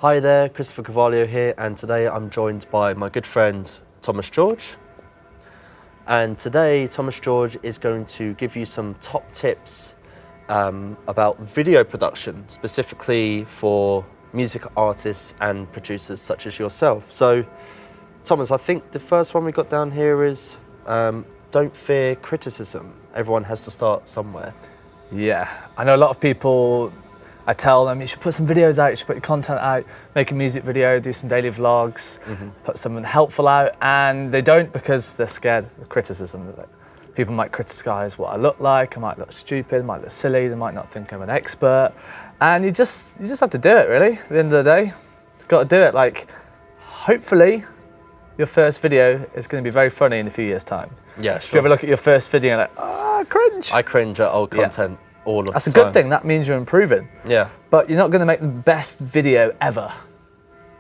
Hi there, Christopher Carvalho here, and today I'm joined by my good friend Thomas George. And today Thomas George is going to give you some top tips about video production, specifically for music artists and producers such as yourself. So Thomas, I think the first one we got down here is don't fear criticism. Everyone has to start somewhere. Yeah, I know a lot of people, I tell them you should put some videos out, you should put your content out, make a music video, do some daily vlogs, put something helpful out, and they don't because they're scared of criticism. People might criticize what I look like, I might look stupid, I might look silly, they might not think I'm an expert, and you just have to do it really, at the end of the day. You've got to do it. Like, hopefully your first video is going to be very funny in a few years' time. Yeah, If you ever look at your first video and like, cringe. I cringe at old content all of the time. That's a good thing, that means you're improving. Yeah. But you're not going to make the best video ever,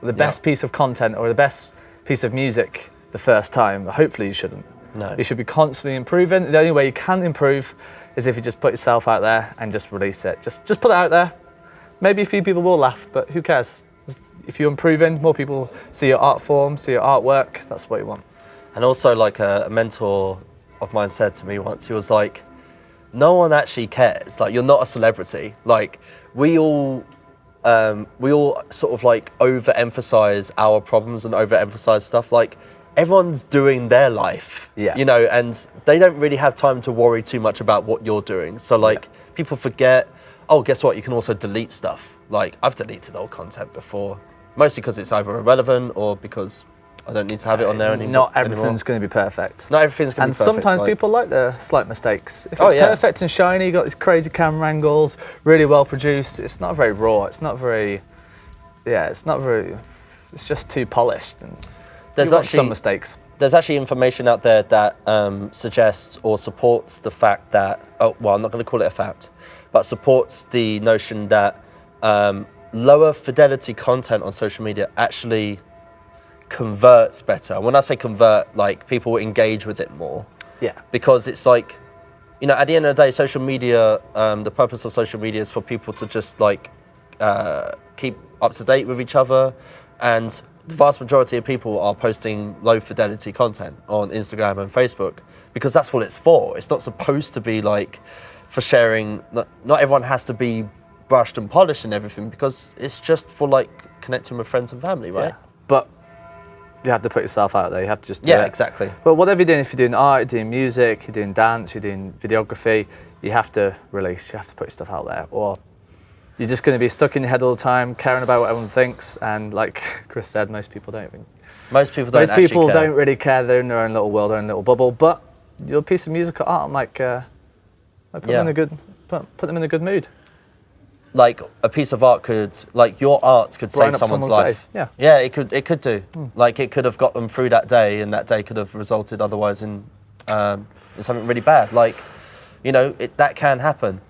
or the best piece of content or the best piece of music the first time. Hopefully you shouldn't. No. You should be constantly improving. The only way you can improve is if you just put yourself out there and just release it. Just put it out there. Maybe a few people will laugh, but who cares? If you're improving, more people see your art form, see your artwork, that's what you want. And also, like a mentor of mine said to me once, he was like, no one actually cares. Like, you're not a celebrity. Like, we all sort of like overemphasize our problems and overemphasize stuff. Like, everyone's doing their life, you know, and they don't really have time to worry too much about what you're doing. So like, people forget, oh, guess what? You can also delete stuff. Like, I've deleted old content before, mostly because it's either irrelevant or because I don't need to have it on there anymore. Not everything's going to be perfect. Not everything's going to be perfect. And sometimes people like the slight mistakes. If it's perfect and shiny, got these crazy camera angles, really well produced, it's not very raw, it's not very, it's just too polished. And there's actually some mistakes. There's actually information out there that suggests or supports the fact that, I'm not going to call it a fact, but supports the notion that lower fidelity content on social media actually converts better. When I say convert, like, people engage with it more. Yeah. Because it's like, you know, at the end of the day, social media, the purpose of social media is for people to just like keep up to date with each other, and the vast majority of people are posting low fidelity content on Instagram and Facebook because that's what it's for. It's not supposed to be like for sharing. Not everyone has to be brushed and polished and everything, because it's just for like connecting with friends and family, right? Yeah. But you have to put yourself out there. You have to just do it. Yeah, exactly. But whatever you're doing, if you're doing art, you're doing music, you're doing dance, you're doing videography, you have to release, you have to put your stuff out there, or you're just going to be stuck in your head all the time, caring about what everyone thinks. And like Chris said, most people don't even. Most people don't actually care. Don't really care. They're in their own little world, their own little bubble. But your piece of music or art might put them in a good mood. Like a piece of art could, like your art could save someone's life. Day. Yeah, it could do. Like, it could have got them through that day, and that day could have resulted otherwise in something really bad. Like, you know, that can happen.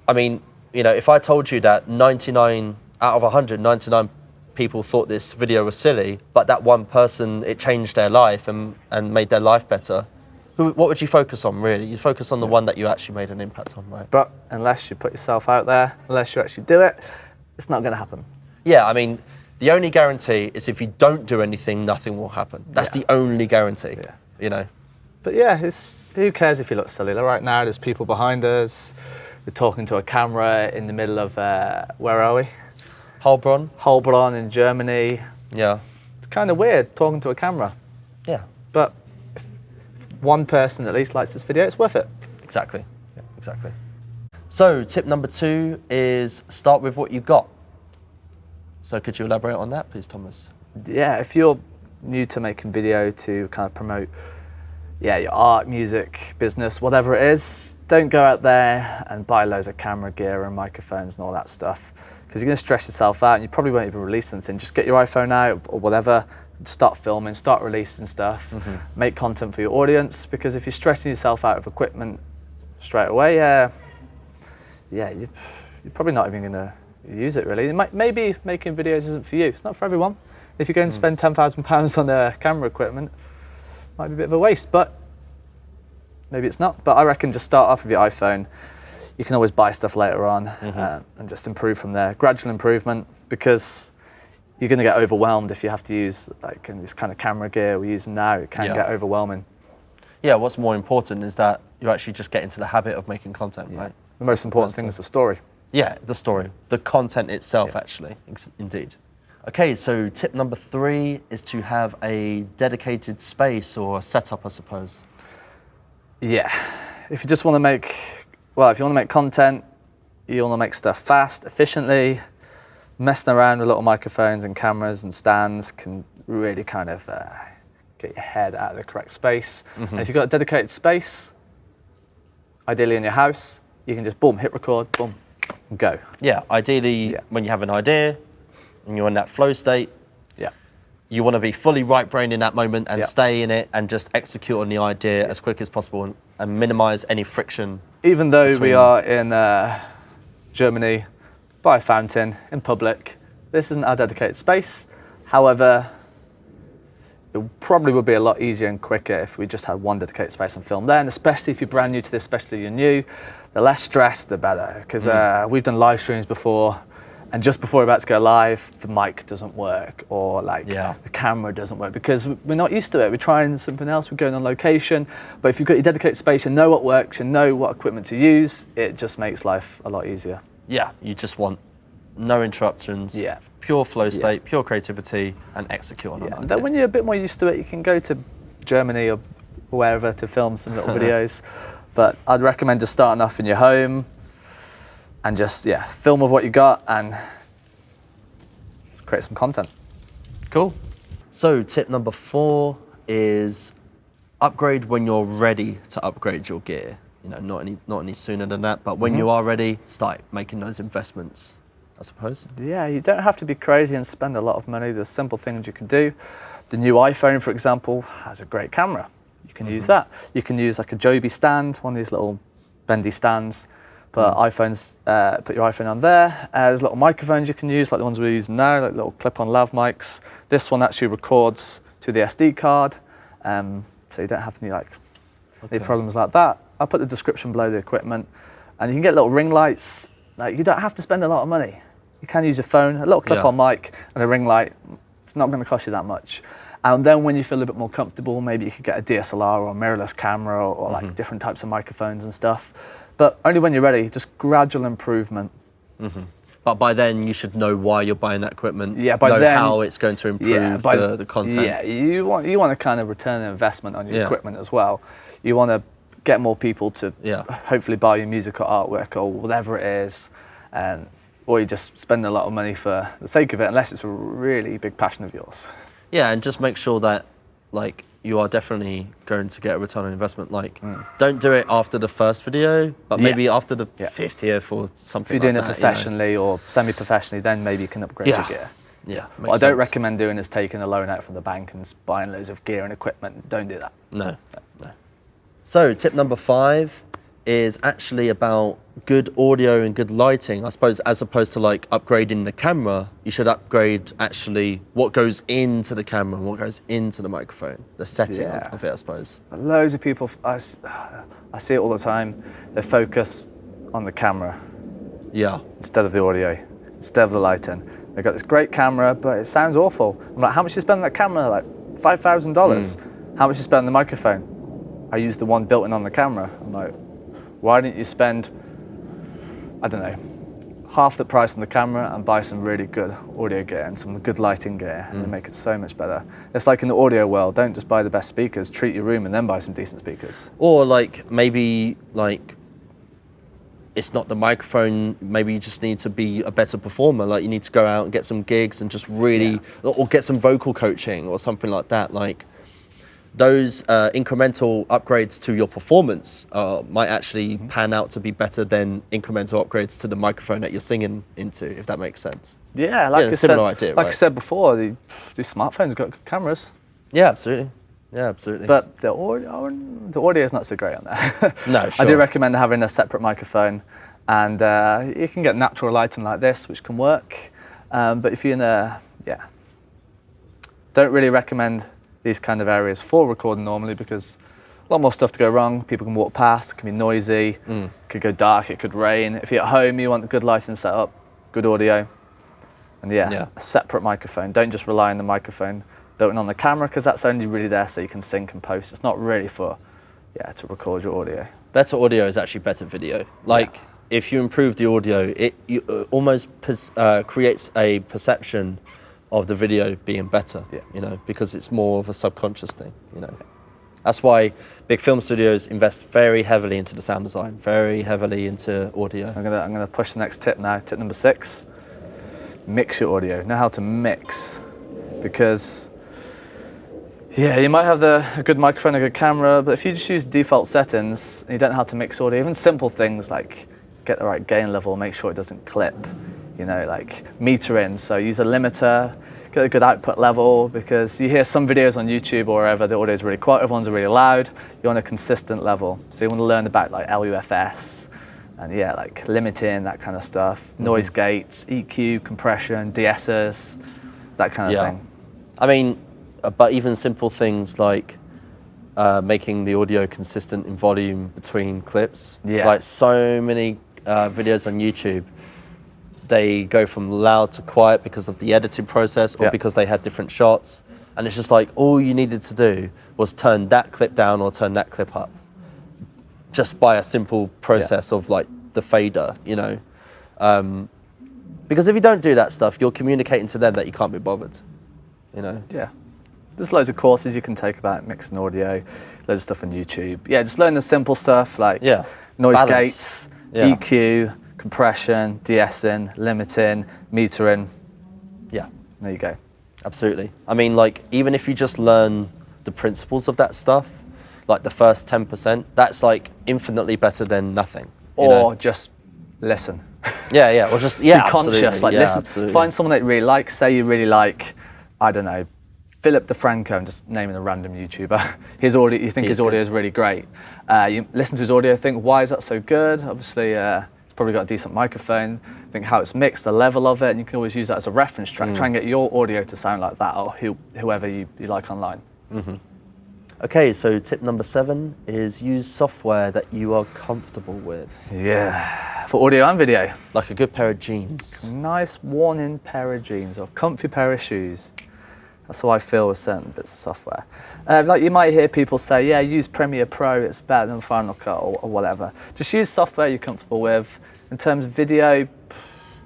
I mean, you know, if I told you that 99 out of 100, 99 people thought this video was silly, but that one person, it changed their life and made their life better, what would you focus on, really? You focus on the one that you actually made an impact on, right? But unless you put yourself out there, unless you actually do it, it's not going to happen. Yeah, I mean, the only guarantee is if you don't do anything, nothing will happen. That's the only guarantee, you know? But yeah, who cares if you look silly? Like right now, there's people behind us. We're talking to a camera in the middle of, where are we? Heilbronn in Germany. Yeah. It's kind of weird talking to a camera. Yeah. But one person at least likes this video, it's worth it. Exactly. Yeah, exactly. So tip number 2 is start with what you've got. So could you elaborate on that, please, Thomas? Yeah, if you're new to making video to kind of promote your art, music, business, whatever it is, don't go out there and buy loads of camera gear and microphones and all that stuff, because you're going to stress yourself out and you probably won't even release anything. Just get your iPhone out or whatever, start filming, start releasing stuff, make content for your audience, because if you're stressing yourself out of equipment straight away, you're probably not even going to use it really. Maybe making videos isn't for you. It's not for everyone. If you're going to spend £10,000 on camera equipment, it might be a bit of a waste, but maybe it's not. But I reckon just start off with your iPhone. You can always buy stuff later on and just improve from there. Gradual improvement, because you're going to get overwhelmed if you have to use like this kind of camera gear we're using now. It can get overwhelming. Yeah, what's more important is that you actually just get into the habit of making content, right? The most important thing is the story. Yeah, the story, the content itself, actually, indeed. Okay, so tip number 3 is to have a dedicated space or a setup, I suppose. Yeah, if you just want to make, well, if you want to make content, you want to make stuff fast, efficiently, messing around with little microphones and cameras and stands can really kind of get your head out of the correct space. And if you've got a dedicated space, ideally in your house, you can just boom, hit record, boom, and go. Yeah, ideally when you have an idea and you're in that flow state, you want to be fully right-brained in that moment and stay in it and just execute on the idea as quick as possible and minimize any friction. Even though we are in Germany, by a fountain, in public, this isn't our dedicated space. However, it probably would be a lot easier and quicker if we just had one dedicated space and film there, and especially if you're brand new to this, especially you're new, the less stress, the better. Because we've done live streams before, and just before we're about to go live, the mic doesn't work, or like the camera doesn't work, because we're not used to it. We're trying something else, we're going on location. But if you've got your dedicated space, you know what works, you know what equipment to use, it just makes life a lot easier. Yeah, you just want no interruptions, pure flow state, pure creativity, and execute on it. And then when you're a bit more used to it, you can go to Germany or wherever to film some little videos. But I'd recommend just starting off in your home and just, film with what you got and just create some content. Cool. So tip number 4 is upgrade when you're ready to upgrade your gear. You know, not any sooner than that, but when you are ready, start making those investments, I suppose. Yeah, you don't have to be crazy and spend a lot of money. There's simple things you can do. The new iPhone, for example, has a great camera. You can use that. You can use like a Joby stand, one of these little bendy stands. Put iPhones, put your iPhone on there. There's little microphones you can use, like the ones we're using now, like little clip-on lav mics. This one actually records to the SD card, so you don't have any any problems like that. I'll put the description below the equipment, and you can get little ring lights. Like, you don't have to spend a lot of money. You can use your phone, a little clip-on mic, and a ring light. It's not going to cost you that much. And then when you feel a bit more comfortable, maybe you could get a DSLR or a mirrorless camera or like different types of microphones and stuff. But only when you're ready, just gradual improvement. But by then, you should know why you're buying that equipment. Yeah, by know then, how it's going to improve the content. Yeah, you want to kind of return an investment on your equipment as well. You want to get more people to hopefully buy your music or artwork or whatever it is, or you just spend a lot of money for the sake of it, unless it's a really big passion of yours. Yeah, and just make sure that you are definitely going to get a return on investment. Don't do it after the first video, but maybe after the 50th or something. If you're doing it professionally or semi-professionally, then maybe you can upgrade your gear. Yeah. What I don't recommend doing is taking a loan out from the bank and buying loads of gear and equipment. Don't do that. No. So tip number 5 is actually about good audio and good lighting. I suppose as opposed to upgrading the camera, you should upgrade actually what goes into the camera and what goes into the microphone, the setting of it, I suppose. Loads of people, I see it all the time, they focus on the camera instead of the audio, instead of the lighting. They've got this great camera, but it sounds awful. I'm like, how much you spend on that camera? Like $5,000. How much you spend on the microphone? I use the one built in on the camera. I'm like, why didn't you spend, I don't know, half the price on the camera and buy some really good audio gear and some good lighting gear and make it so much better? It's like in the audio world, don't just buy the best speakers, treat your room and then buy some decent speakers. Or maybe it's not the microphone, maybe you just need to be a better performer. You need to go out and get some gigs and just really, or get some vocal coaching or something like that. Those incremental upgrades to your performance might actually pan out to be better than incremental upgrades to the microphone that you're singing into, if that makes sense. Yeah, like idea, I said before, these smartphones got good cameras. Yeah, absolutely. Yeah, absolutely. But the audio is not so great on there. No, sure. I do recommend having a separate microphone, and you can get natural lighting like this, which can work. But if you're in don't really recommend these kind of areas for recording normally, because a lot more stuff to go wrong. People can walk past, it can be noisy, it could go dark, it could rain. If you're at home, you want a good lighting setup, good audio, And a separate microphone. Don't just rely on the microphone built in on the camera, because that's only really there so you can sync and post. It's not really for, to record your audio. Better audio is actually better video. Like, if you improve the audio, it almost creates a perception of the video being better, you know, because it's more of a subconscious thing, you know. That's why big film studios invest very heavily into the sound design, very heavily into audio. I'm gonna push the next tip now. Tip number 6: mix your audio. Know how to mix, because you might have a good microphone, a good camera, but if you just use default settings and you don't know how to mix audio, even simple things like get the right gain level, make sure it doesn't clip, you know, like meter in. So use a limiter, get a good output level, because you hear some videos on YouTube or wherever, the audio is really quiet, everyone's really loud. You're on a consistent level. So you want to learn about like LUFS and like limiting, that kind of stuff, noise gates, EQ, compression, DSs, that kind of thing. I mean, but even simple things like making the audio consistent in volume between clips. Like so many videos on YouTube, they go from loud to quiet because of the editing process or because they had different shots. And it's just like, all you needed to do was turn that clip down or turn that clip up, just by a simple process of like the fader, you know. Because if you don't do that stuff, you're communicating to them that you can't be bothered, you know. There's loads of courses you can take about mixing audio, loads of stuff on YouTube. Just learn the simple stuff like noise gates, EQ, compression, de-essing, limiting, metering. There you go. Absolutely. I mean, like, even if you just learn the principles of that stuff, like the first 10%, that's like infinitely better than nothing. Or just listen. Or just, be conscious, like listen. Absolutely. Find someone that you really like. Say you really like, I don't know, Philip DeFranco, I'm just naming a random YouTuber. His audio, you think his audio is really great. You listen to his audio, think, why is that so good? Obviously, he's probably got a decent microphone. Think how it's mixed, the level of it, and you can always use that as a reference track. Try and get your audio to sound like that, or whoever you like online. Okay, so tip number 7 is use software that you are comfortable with. For audio and video. Like a good pair of jeans. Nice worn-in pair of jeans or comfy pair of shoes. That's how I feel with certain bits of software. Like you might hear people say, use Premiere Pro, it's better than Final Cut or whatever. Just use software you're comfortable with. In terms of video,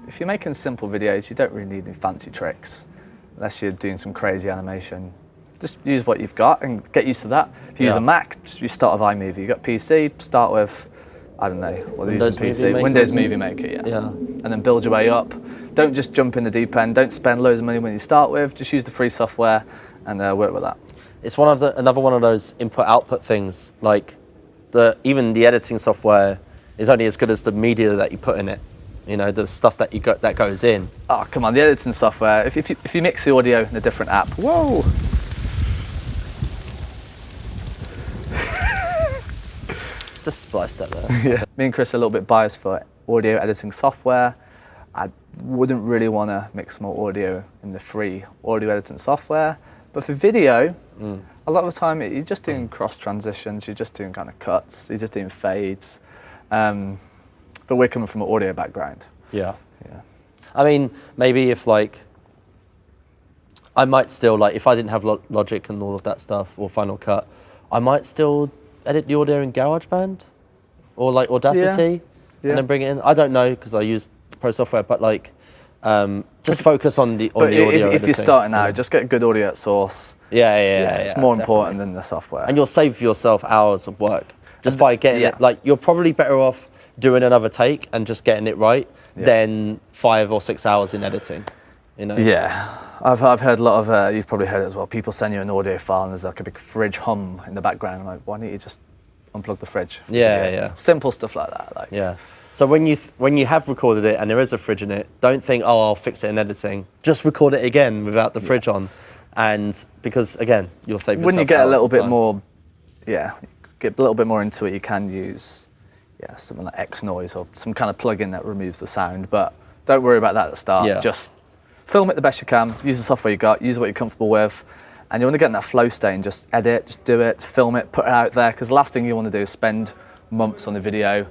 if you're making simple videos, you don't really need any fancy tricks, unless you're doing some crazy animation. Just use what you've got and get used to that. If you use a Mac, you start with iMovie. You've got PC, start with, I don't know, what are you using PC? Windows Movie Maker, and then build your way up. Don't just jump in the deep end. Don't spend loads of money when you start with. Just use the free software and work with that. It's another one of those input-output things. Like even the editing software is only as good as the media that you put in it. You know, the stuff that that goes in. Oh, come on, the editing software. If you mix the audio in a different app, whoa. Just spliced that there. Me and Chris are a little bit biased for audio editing software. I wouldn't really want to mix more audio in the free audio editing software. But for video, a lot of the time you're just doing cross transitions, you're just doing kind of cuts, you're just doing fades. But we're coming from an audio background. I mean, maybe if like, I might still like, if I didn't have Logic and all of that stuff or Final Cut, I might still edit the audio in GarageBand or like Audacity and then bring it in. I don't know because I use Pro software, but like just focus on the audio. If you're starting out, just get good audio at source. It's more important than the software. And you'll save yourself hours of work just by getting it. Like you're probably better off doing another take and just getting it right than 5 or 6 hours in editing. You know? I've heard a lot of, you've probably heard it as well, people send you an audio file and there's like a big fridge hum in the background. I'm like, why don't you just unplug the fridge? Simple stuff like that. Like. So when you have recorded it and there is a fridge in it, don't think, oh, I'll fix it in editing. Just record it again without the fridge on. And because again, you'll save yourself when you get a little bit time. more, get a little bit more into it, you can use something like X noise or some kind of plugin that removes the sound, but don't worry about that at the start. Just film it the best you can, use the software you got, use what you're comfortable with, and you want to get in that flow state and just edit, just do it, film it, put it out there, because the last thing you want to do is spend months on a video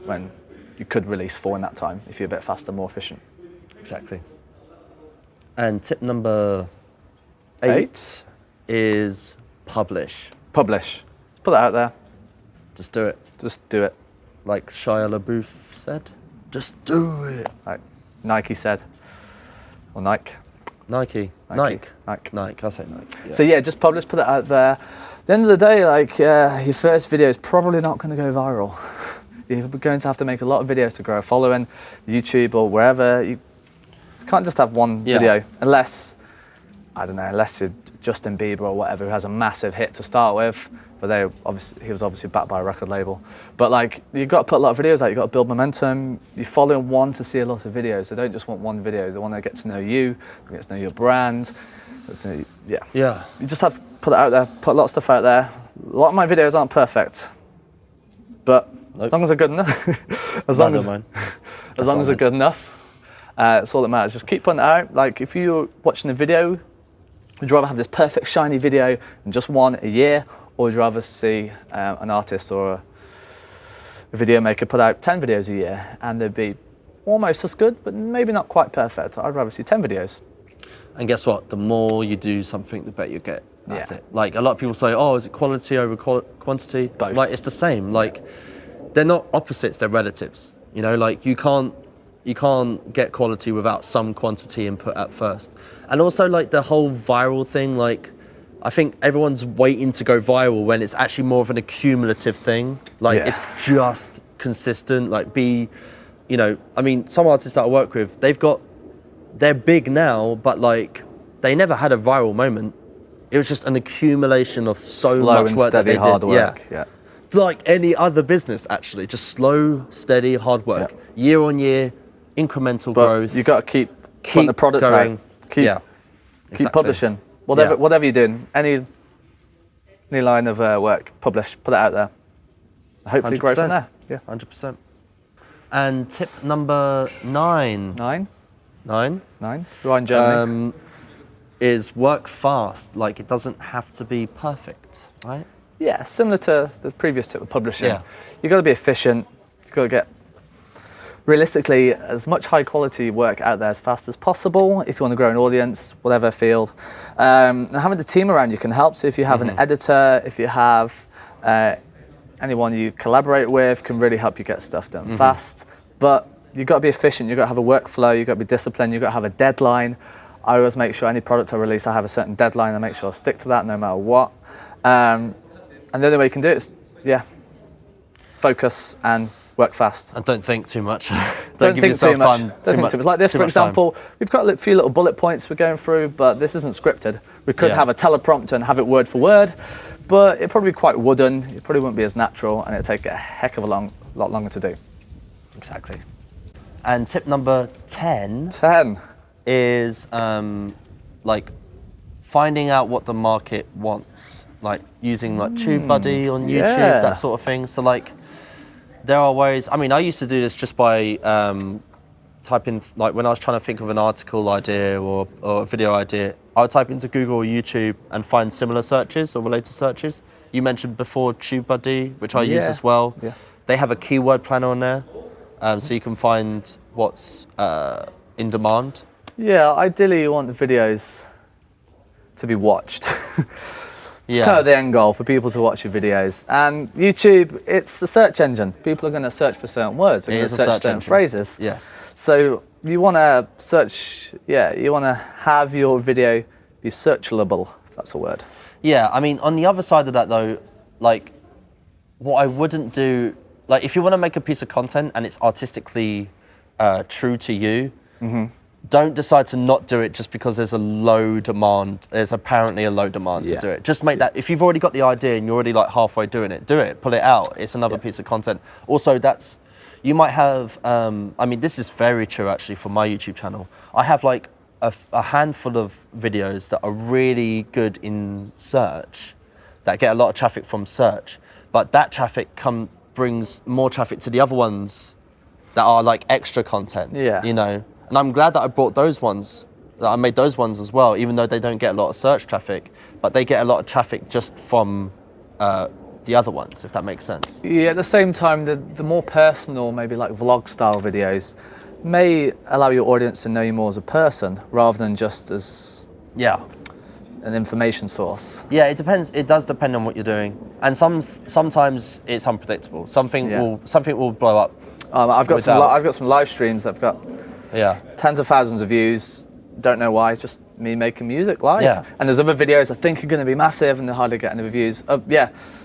when you could release 4 in that time if you're a bit faster, more efficient. Exactly. And tip number 8 is publish. Publish. Put that out there. Just do it. Just do it. Like Shia LaBeouf said, just do it. Like Nike said, or Nike. Nike. Nike. I say Nike. Yeah. So yeah, just publish, put it out there. At the end of the day, like your first video is probably not going to go viral. You're going to have to make a lot of videos to grow a following, YouTube or wherever. You can't just have one video unless, I don't know, unless you're Justin Bieber or whatever who has a massive hit to start with. But he was obviously backed by a record label. But like, you've got to put a lot of videos out. You've got to build momentum. You're following one to see a lot of videos. They don't just want one video. They want to get to know you. They get to know your brand. Yeah. You just have to put it out there. Put a lot of stuff out there. A lot of my videos aren't perfect, but as long as they're good enough, as long as they're good enough, it's all that matters. Just keep putting it out. Like if you're watching a video, would you rather have this perfect shiny video and just one a year? Or would you rather see an artist or a video maker put out 10 videos a year and they'd be almost as good, but maybe not quite perfect? I'd rather see 10 videos. And guess what? The more you do something, the better you get at it. Like a lot of people say, oh, is it quality over quantity? Both. Like it's the same. Like they're not opposites, they're relatives. You know, like you can't get quality without some quantity input at first. And also like the whole viral thing, like I think everyone's waiting to go viral when it's actually more of an accumulative thing. Like it's just consistent, like you know, I mean, some artists that I work with, they're big now, but like they never had a viral moment. It was just an accumulation of so much work that they did. Hard work. Yeah. Like any other business, actually, just slow, steady, hard work, year on year, incremental growth. You got to keep putting the product going. Out. Keep publishing. Whatever you're doing, any line of work, publish, put it out there. Hopefully 100%. Grow from there. Yeah, 100%. And tip number 9. Nine. Ryan Germany. Is work fast. Like it doesn't have to be perfect, right? Yeah, similar to the previous tip of publishing. Yeah. You've got to be efficient. You've got to get realistically as much high quality work out there as fast as possible if you want to grow an audience, whatever field. And having a team around you can help. So if you have an editor, if you have anyone you collaborate with, can really help you get stuff done fast. But you've got to be efficient. You've got to have a workflow. You've got to be disciplined. You've got to have a deadline. I always make sure any product I release, I have a certain deadline. I make sure I stick to that no matter what. And the only way you can do it is, focus and work fast. And don't think too much. Don't think too much. Like this, for example, we've got a few little bullet points we're going through, but this isn't scripted. We could have a teleprompter and have it word for word, but it'd probably be quite wooden. It probably wouldn't be as natural, and it'd take a heck of a lot longer to do. Exactly. And tip number 10 is like finding out what the market wants. Like using like TubeBuddy on YouTube, that sort of thing. So like, there are ways. I mean, I used to do this just by typing, like when I was trying to think of an article idea or a video idea, I would type into Google or YouTube and find similar searches or related searches. You mentioned before TubeBuddy, which I use as well. Yeah. They have a keyword planner on there, so you can find what's in demand. Yeah, ideally you want the videos to be watched. It's kind of the end goal for people to watch your videos. And YouTube, it's a search engine. People are going to search for certain words. They're going to search for certain phrases. Yes. So you want to search, you want to have your video be searchable, if that's a word. Yeah, I mean, on the other side of that though, like what I wouldn't do, like if you want to make a piece of content and it's artistically true to you, don't decide to not do it just because there's a low demand. There's apparently a low demand to do it. Just make that, if you've already got the idea and you're already like halfway doing it, do it, pull it out. It's another piece of content. Also, you might have, I mean, this is very true actually for my YouTube channel. I have like a handful of videos that are really good in search, that get a lot of traffic from search, but that traffic brings more traffic to the other ones that are like extra content, you know? And I'm glad that I brought those ones, that I made those ones as well, even though they don't get a lot of search traffic, but they get a lot of traffic just from the other ones, if that makes sense. Yeah, at the same time, the more personal, maybe like vlog style videos, may allow your audience to know you more as a person rather than just as Yeah. an information source. Yeah, it depends. It does depend on what you're doing, and sometimes it's unpredictable. Something will blow up. I've got some live streams that've got tens of thousands of views. Don't know why. Just me making music live. Yeah. And there's other videos I think are going to be massive, and they're hardly getting the views.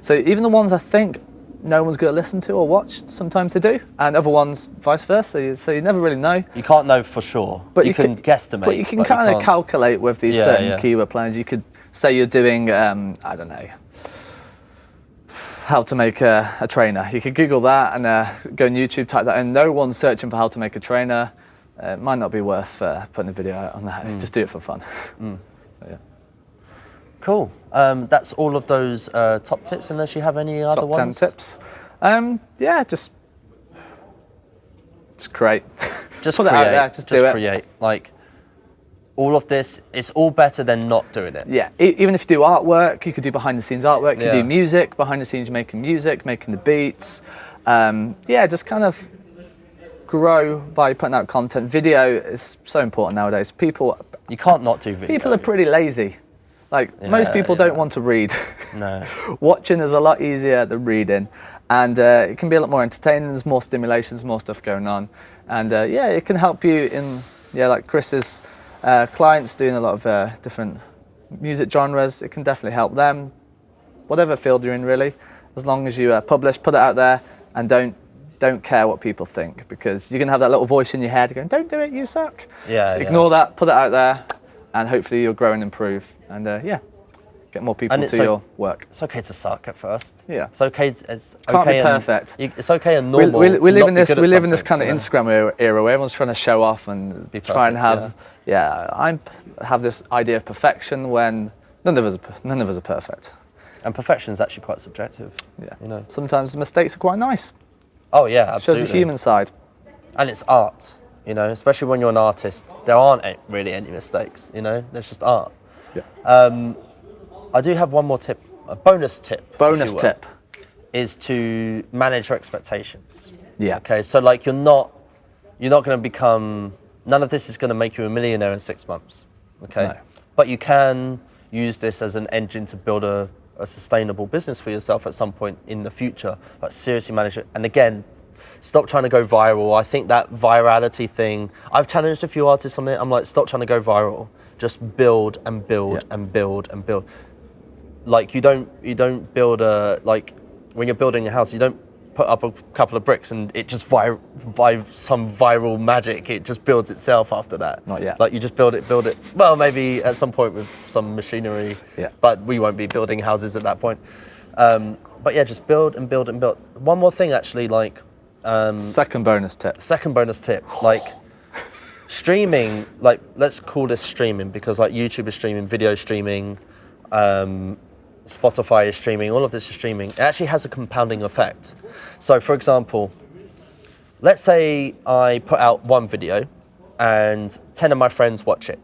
So even the ones I think no one's going to listen to or watch, sometimes they do, and other ones vice versa. So you never really know. You can't know for sure, but you can guesstimate. But you can kind of calculate with these certain keyword plans. You could say you're doing, I don't know, how to make a trainer. You could Google that and go on YouTube, type that in. No one's searching for how to make a trainer. It might not be worth putting a video out on that. Just do it for fun. Yeah. Cool. That's all of those top tips, unless you have any other ones. Top 10 tips. Just create. Just put create. It out there. Just do create. It. Like, all of this, it's all better than not doing it. Yeah, even if you do artwork, you could do behind the scenes artwork, you do music, behind the scenes you're making music, making the beats. Just kind of grow by putting out content. Video is so important nowadays. You can't not do video. People are pretty lazy. Most people don't want to read. No. Watching is a lot easier than reading. And it can be a lot more entertaining. There's more stimulations, more stuff going on. And it can help you in, like Chris's clients doing a lot of different music genres. It can definitely help them, whatever field you're in really. As long as you publish, put it out there, and don't care what people think, because you're gonna have that little voice in your head going, "Don't do it, you suck." Just ignore that, put it out there, and hopefully you'll grow and improve, and get more people to your work. It's okay to suck at first. Yeah, it's okay. Can't be perfect. It's okay and normal. We live in this kind of Instagram era where everyone's trying to show off and try and have. I have this idea of perfection when none of us are perfect. And perfection is actually quite subjective. Yeah, sometimes mistakes are quite nice. Oh yeah, absolutely. Shows the human side. And it's art, especially when you're an artist. There aren't really any mistakes, there's just art. Yeah. I do have one more tip, a bonus tip. Bonus tip is to manage your expectations. Yeah. Okay, so you're not going to become. None of this is going to make you a millionaire in 6 months. Okay. No. But you can use this as an engine to build a sustainable business for yourself at some point in the future. But seriously manage it. And again, stop trying to go viral. I think that virality thing, I've challenged a few artists on it. I'm like, stop trying to go viral. Just build and build and build and build. You don't build when you're building a house, you don't put up a couple of bricks and it just by some viral magic, it just builds itself after that. Not yet. You just build it. Well, maybe at some point with some machinery. Yeah. But we won't be building houses at that point. But yeah, just build and build and build. One more thing, actually, second bonus tip. Streaming, let's call this streaming, because YouTube is streaming, video streaming, Spotify is streaming, all of this is streaming. It actually has a compounding effect. So for example, let's say I put out one video and 10 of my friends watch it.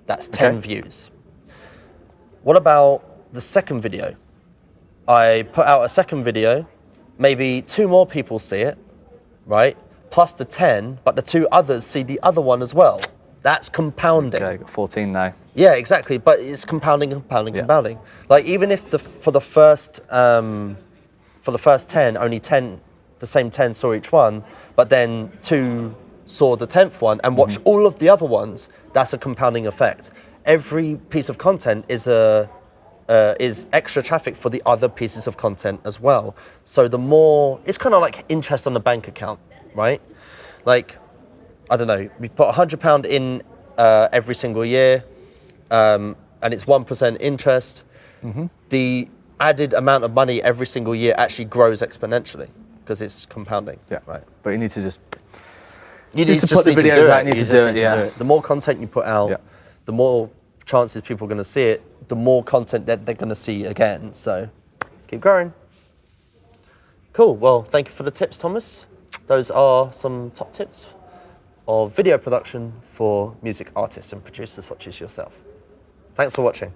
That's 10 views. What about the second video? I put out a second video, maybe 2 more people see it, right? Plus the 10, but the 2 others see the other one as well. That's compounding. Okay, got 14 now. Yeah, exactly. But it's compounding. Even if for the first 10, only 10, the same 10 saw each one, but then 2 saw the 10th one and watched all of the other ones, that's a compounding effect. Every piece of content is extra traffic for the other pieces of content as well. So the more, it's kind of like interest on the bank account, right? I don't know, we put £100 in every single year, and it's 1% interest. The added amount of money every single year actually grows exponentially because it's compounding. Yeah, right. But you need to just put the videos out. You need to do it. The more content you put out, the more chances people are going to see it. The more content that they're going to see again. So keep growing. Cool. Well, thank you for the tips, Thomas. Those are some top tips of video production for music artists and producers such as yourself. Thanks for watching.